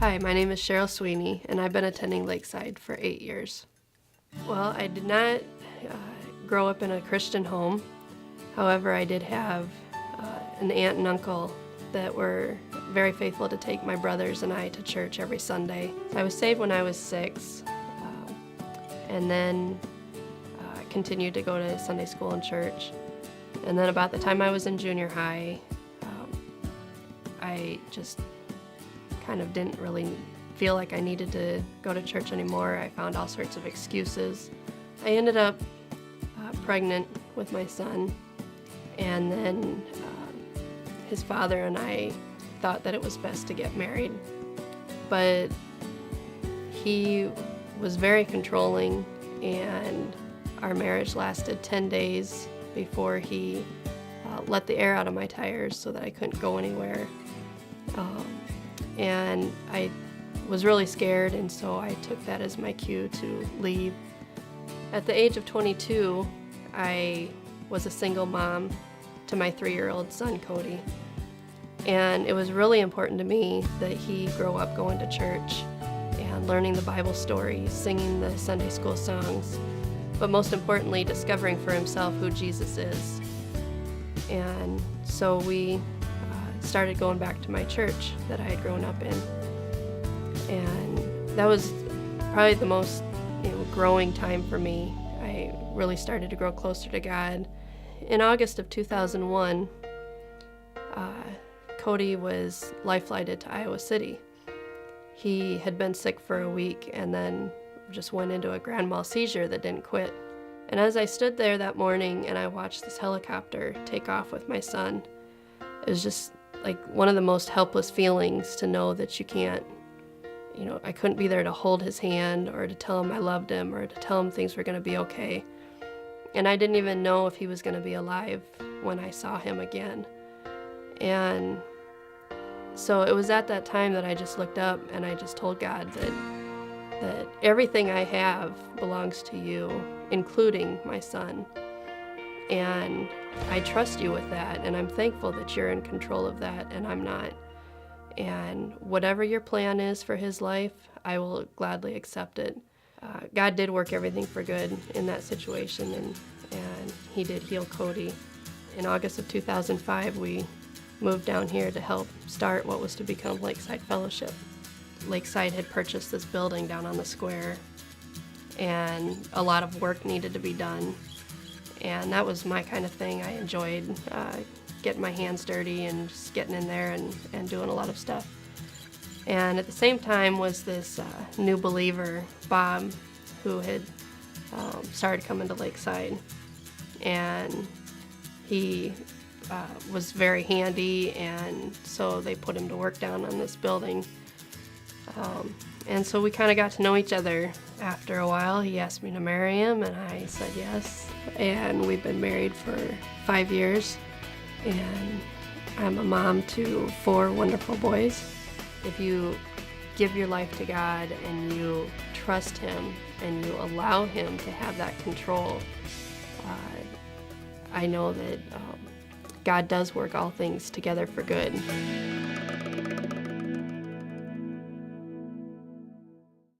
Hi, my name is Sheryl Sweeny, and I've been attending Lakeside for 8 years. Well, I did not grow up in a Christian home. However, I did have an aunt and uncle that were very faithful to take my brothers and I to church every Sunday. I was saved when I was 6, and then continued to go to Sunday school and church. And then about the time I was in junior high, I just kind of didn't really feel like I needed to go to church anymore. I found all sorts of excuses. I ended up pregnant with my son, and then his father and I thought that it was best to get married. But he was very controlling, and our marriage lasted 10 days before he let the air out of my tires so that I couldn't go anywhere. And I was really scared, and so I took that as my cue to leave. At the age of 22, I was a single mom to my 3-year-old son, Cody. And it was really important to me that he grow up going to church and learning the Bible stories, singing the Sunday school songs, but most importantly, discovering for himself who Jesus is. And so we started going back to my church that I had grown up in. And that was probably the most growing time for me. I really started to grow closer to God. In August of 2001, Cody was life-flighted to Iowa City. He had been sick for a week and then just went into a grand mal seizure that didn't quit. And as I stood there that morning and I watched this helicopter take off with my son, it was just like one of the most helpless feelings to know that you can't, I couldn't be there to hold his hand or to tell him I loved him or to tell him things were going to be okay. And I didn't even know if he was going to be alive when I saw him again. And so it was at that time that I just looked up and I just told God that everything I have belongs to you, including my son. And I trust you with that, and I'm thankful that you're in control of that and I'm not. And whatever your plan is for his life, I will gladly accept it. God did work everything for good in that situation, and he did heal Cody. In August of 2005, we moved down here to help start what was to become Lakeside Fellowship. Lakeside had purchased this building down on the square, and a lot of work needed to be done. And that was my kind of thing. I enjoyed getting my hands dirty and just getting in there and doing a lot of stuff. And at the same time was this new believer, Bob, who had started coming to Lakeside. And he was very handy, and so they put him to work down on this building. And so we kind of got to know each other. After a while, he asked me to marry him, and I said yes. And we've been married for 5 years, and I'm a mom to 4 wonderful boys. If you give your life to God and you trust him and you allow him to have that control, I know that God does work all things together for good.